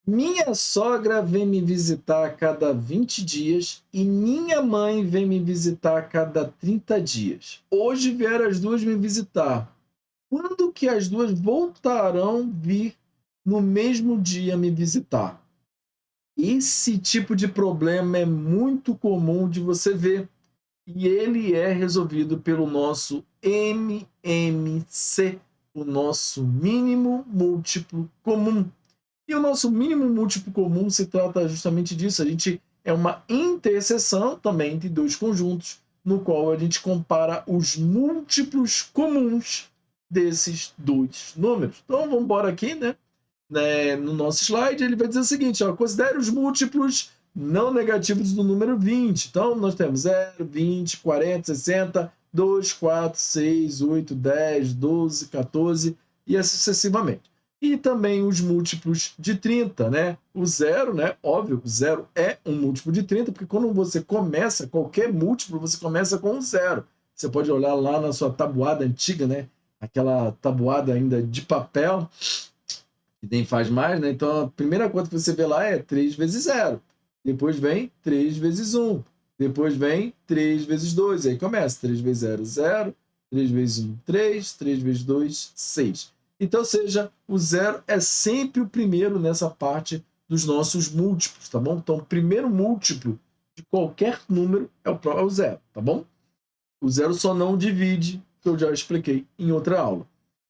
Minha sogra vem me visitar a cada 20 dias e minha mãe vem me visitar a cada 30 dias. Hoje vieram as duas me visitar. Quando que as duas voltarão vir no mesmo dia me visitar? Esse tipo de problema é muito comum de você ver e ele é resolvido pelo nosso MMC, o nosso mínimo múltiplo comum. E o nosso mínimo múltiplo comum se trata justamente disso. A gente é uma interseção também entre dois conjuntos, no qual a gente compara os múltiplos comuns desses dois números. Então vamos embora aqui, no nosso slide, ele vai dizer o seguinte: ó, considere os múltiplos não negativos do número 20. Então nós temos 0, 20, 40, 60, 2, 4, 6, 8, 10, 12, 14 e assim sucessivamente. E também os múltiplos de 30, né? O zero, né? Óbvio, o zero é um múltiplo de 30, porque quando você começa, qualquer múltiplo, você começa com um zero. Você pode olhar lá na sua tabuada antiga, né? Aquela tabuada ainda de papel, que nem faz mais, né? Então a primeira conta que você vê lá é 3 vezes 0. Depois vem 3 vezes 1. Depois vem 3 vezes 2. Aí começa 3 vezes 0, 0. 3 vezes 1, 3. 3 vezes 2, 6. Então, ou seja, o zero é sempre o primeiro nessa parte dos nossos múltiplos, tá bom? Então, o primeiro múltiplo de qualquer número é o zero, tá bom? O zero só não divide, que eu já expliquei em outra aula.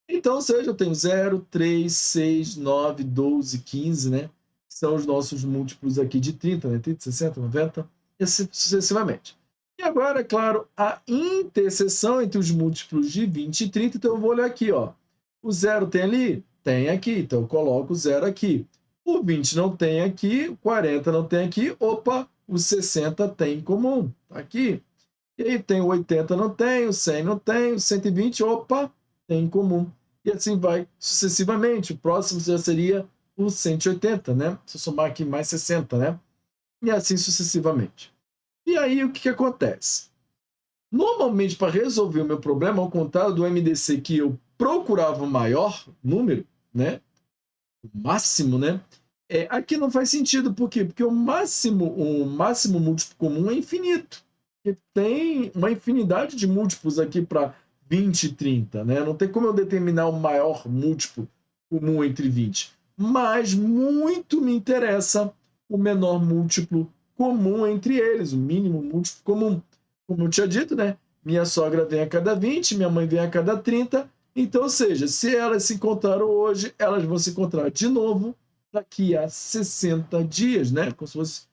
Então, ou seja, eu tenho 0, 3, 6, 9, 12, 15, né? São os nossos múltiplos aqui de 30, né? 30, 60, 90, e assim sucessivamente. E agora, é claro, a interseção entre os múltiplos de 20 e 30, então eu vou olhar aqui, ó. O 0 tem ali? Tem aqui, então eu coloco o 0 aqui. O 20 não tem aqui, o 40 não tem aqui, opa, o 60 tem em comum, tá aqui. E aí tem o 80 não tem, o 100 não tem, o 120, opa, tem em comum. E assim vai sucessivamente. O próximo já seria o 180, né? Se eu somar aqui mais 60, né? E assim sucessivamente. E aí o que, que acontece? Normalmente, para resolver o meu problema, ao contrário do MDC, que eu procurava o maior número, né? O máximo, né? Aqui não faz sentido. Por quê? Porque o máximo múltiplo comum é infinito. E tem uma infinidade de múltiplos aqui para 20 e 30, né? Não tem como eu determinar o maior múltiplo comum entre 20. Mas muito me interessa o menor múltiplo comum entre eles, o mínimo múltiplo comum. Como eu tinha dito, né? Minha sogra vem a cada 20, minha mãe vem a cada 30. Então, ou seja, se elas se encontraram hoje, elas vão se encontrar de novo daqui a 60 dias, né? Como se fosse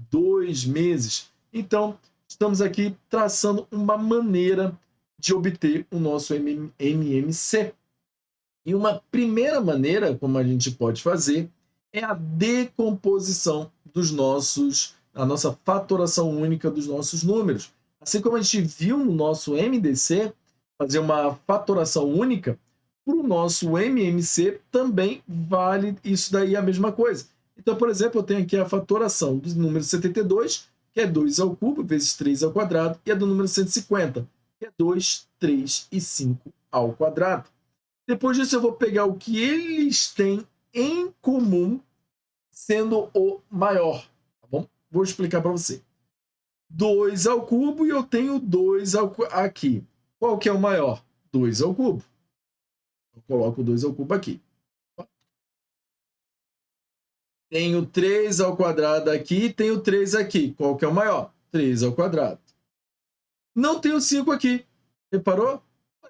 2 meses. Então, estamos aqui traçando uma maneira de obter o nosso MMC. E uma primeira maneira, como a gente pode fazer, é a decomposição a nossa fatoração única dos nossos números. Assim como a gente viu no nosso MDC, fazer uma fatoração única, para o nosso MMC também vale isso daí a mesma coisa. Então, por exemplo, eu tenho aqui a fatoração do número 72, que é 2 ao cubo vezes 3 ao quadrado, e a do número 150, que é 2, 3 e 5 ao quadrado. Depois disso, eu vou pegar o que eles têm em comum, sendo o maior. Tá bom? Vou explicar para você. 2 ao cubo e eu tenho 2 aqui. Qual que é o maior? 2 ao cubo. Eu coloco 2 ao cubo aqui. Tenho 3 ao quadrado aqui e tenho 3 aqui. Qual que é o maior? 3 ao quadrado. Não tenho 5 aqui. Reparou?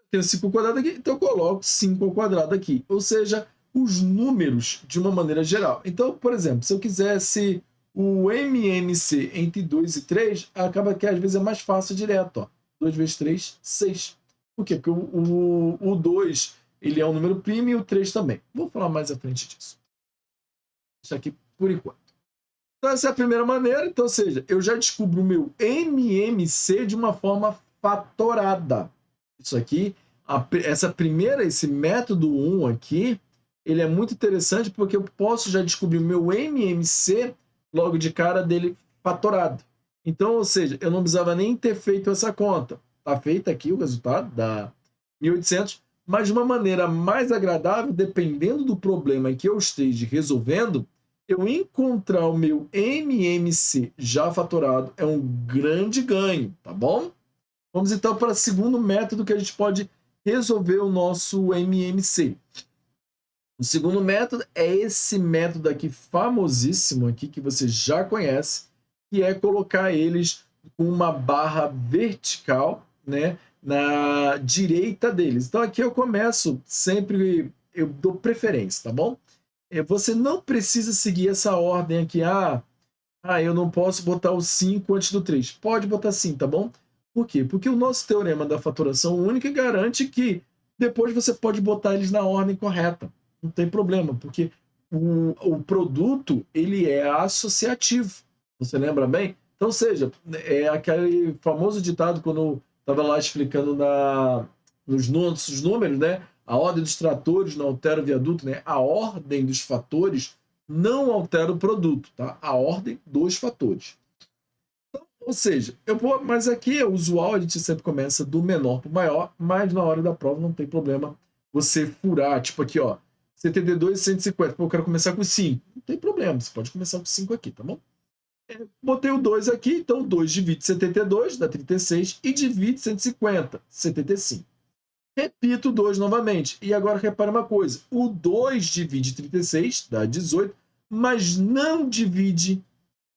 Tenho 5 ao quadrado aqui, então eu coloco 5 ao quadrado aqui. Ou seja, os números de uma maneira geral. Então, por exemplo, se eu quisesse o MMC entre 2 e 3, acaba que às vezes é mais fácil direto. Ó. 2 vezes 3, 6. Por quê? Porque o 2 ele é um número primo e o 3 também. Vou falar mais à frente disso. Isso aqui por enquanto. Então, essa é a primeira maneira. Então, ou seja, eu já descubro o meu MMC de uma forma fatorada. Isso aqui, esse método 1 aqui, ele é muito interessante porque eu posso já descobrir o meu MMC logo de cara dele fatorado. Então, ou seja, eu não precisava nem ter feito essa conta. Está feito aqui o resultado, dá 1.800, mas de uma maneira mais agradável, dependendo do problema que eu esteja resolvendo, eu encontrar o meu MMC já fatorado é um grande ganho, tá bom? Vamos então para o segundo método que a gente pode resolver o nosso MMC. O segundo método é esse método aqui, famosíssimo aqui, que você já conhece, que é colocar eles com uma barra vertical, né, na direita deles. Então aqui eu começo sempre, eu dou preferência, tá bom? Você não precisa seguir essa ordem aqui, eu não posso botar o 5 antes do 3. Pode botar sim, tá bom? Por quê? Porque o nosso teorema da fatoração única garante que depois você pode botar eles na ordem correta. Não tem problema, porque o produto ele é associativo. Você lembra bem? Então, seja, é aquele famoso ditado quando estava lá explicando nos nossos números, né? A ordem dos tratores não altera o viaduto, né? A ordem dos fatores não altera o produto, tá? A ordem dos fatores. Ou seja, mas aqui é usual, a gente sempre começa do menor para o maior, mas na hora da prova não tem problema você furar, tipo aqui, ó, 72 e 150. Pô, eu quero começar com 5. Não tem problema, você pode começar com 5 aqui, tá bom? Botei o 2 aqui, então 2 divide 72, dá 36, e divide 150, 75. Repito o 2 novamente. E agora repara uma coisa, o 2 divide 36, dá 18, mas não divide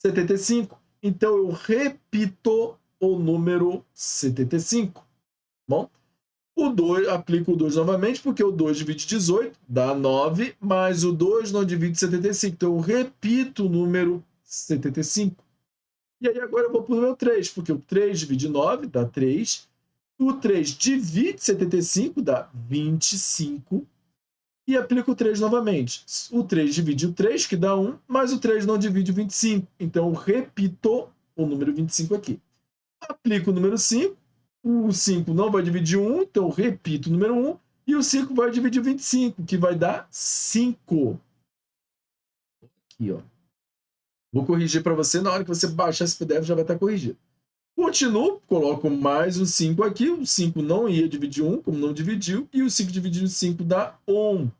75. Então eu repito o número 75. Bom, aplico o 2 novamente, porque o 2 divide 18, dá 9, mas o 2 não divide 75. Então eu repito o número 75. E aí agora eu vou para o número 3, porque o 3 divide 9, dá 3. O 3 divide 75, dá 25. E aplico o 3 novamente. O 3 divide o 3, que dá 1, mas o 3 não divide o 25. Então, eu repito o número 25 aqui. Aplico o número 5. O 5 não vai dividir 1, então eu repito o número 1. E o 5 vai dividir o 25, que vai dar 5. Aqui, ó. Vou corrigir para você. Na hora que você baixar esse PDF, já vai estar corrigido. Continuo, coloco mais um 5 aqui. O 5 não ia dividir 1, como não dividiu. E o 5 dividido 5 dá 1.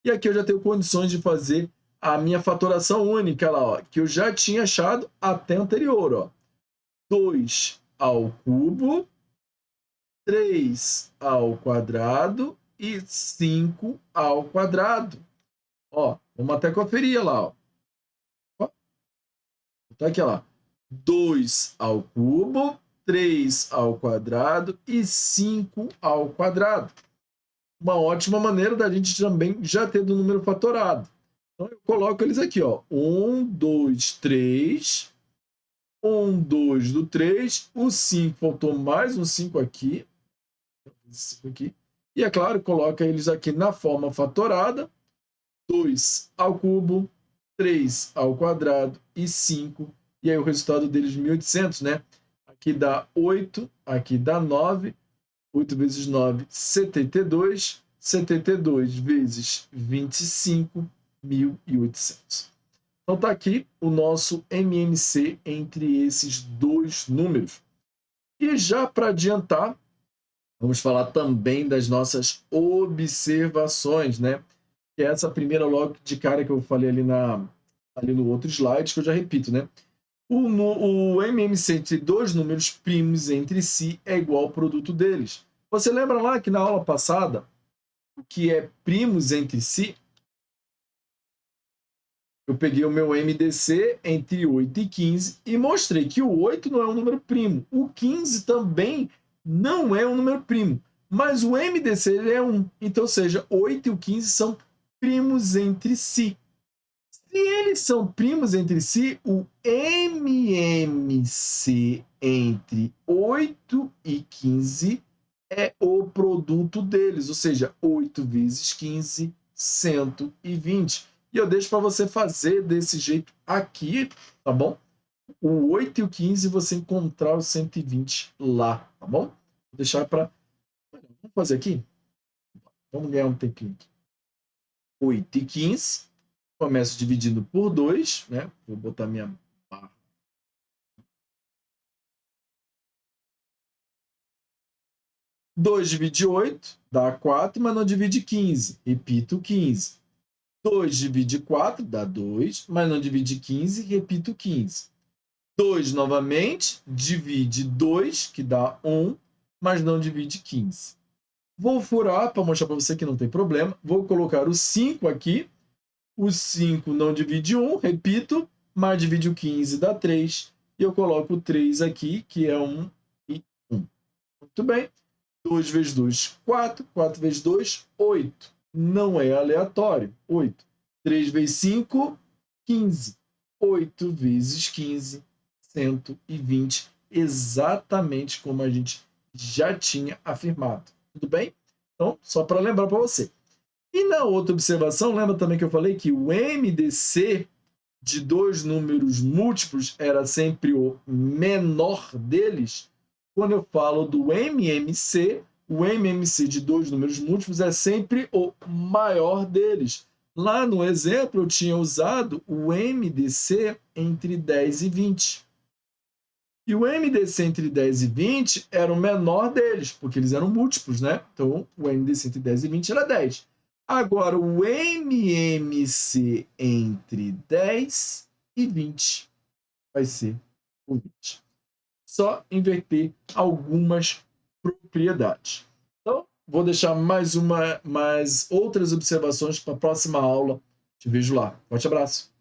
E aqui eu já tenho condições de fazer a minha fatoração única lá, ó, que eu já tinha achado até anterior. Ó. 2 ao cubo, 3 ao quadrado e 5 ao quadrado. Ó, vamos até conferir lá. Ó. Tá aqui, ó. 2 ao cubo, 3 ao quadrado e 5 ao quadrado. Uma ótima maneira da gente também já ter do número fatorado. Então, eu coloco eles aqui, ó. 1, 2, 3. 1, 2 do 3. O 5, faltou mais um 5 aqui. E, é claro, coloca eles aqui na forma fatorada. 2 ao cubo, 3 ao quadrado e 5. E aí o resultado deles, 1.800, né? Aqui dá 8, aqui dá 9. 8 vezes 9, 72. 72 vezes 25, 1.800. Então está aqui o nosso MMC entre esses dois números. E já para adiantar, vamos falar também das nossas observações, né? Que é essa primeira logo de cara que eu falei ali no outro slide, que eu já repito, né? O MMC entre dois números primos entre si é igual ao produto deles. Você lembra lá que na aula passada, o que é primos entre si, eu peguei o meu MDC entre 8 e 15 e mostrei que o 8 não é um número primo. O 15 também não é um número primo. Mas o MDC ele é 1. Então, ou seja, 8 e o 15 são primos entre si. Se eles são primos entre si, o MMC entre 8 e 15 é o produto deles, ou seja, 8 vezes 15, 120. E eu deixo para você fazer desse jeito aqui, tá bom? O 8 e o 15 você encontrar o 120 lá, tá bom? Vou deixar para... Vamos fazer aqui? Vamos ganhar um tempinho aqui. 8 e 15. Começo dividindo por 2, né? Vou botar minha barra. Dois divide 8, dá 4, mas não divide 15. Repito 15. 2 divide 4, dá 2, mas não divide 15, repito 15. 2 novamente, divide 2, que dá 1, mas não divide 15. Vou furar para mostrar para você que não tem problema. Vou colocar o 5 aqui. O 5 não divide 1, repito, mas divide o 15, dá 3. E eu coloco o 3 aqui, que é 1 e 1. Muito bem. 2 vezes 2, 4. 4 vezes 2, 8. Não é aleatório. 8. 3 vezes 5, 15. 8 vezes 15, 120. Exatamente como a gente já tinha afirmado. Tudo bem? Então, só para lembrar para você. E na outra observação, lembra também que eu falei que o MDC de dois números múltiplos era sempre o menor deles? Quando eu falo do MMC, o MMC de dois números múltiplos é sempre o maior deles. Lá no exemplo, eu tinha usado o MDC entre 10 e 20. E o MDC entre 10 e 20 era o menor deles, porque eles eram múltiplos, né? Então, o MDC entre 10 e 20 era 10. Agora, o MMC entre 10 e 20 vai ser o 20. Só inverter algumas propriedades. Então, vou deixar mais outras observações para a próxima aula. Te vejo lá. Forte abraço.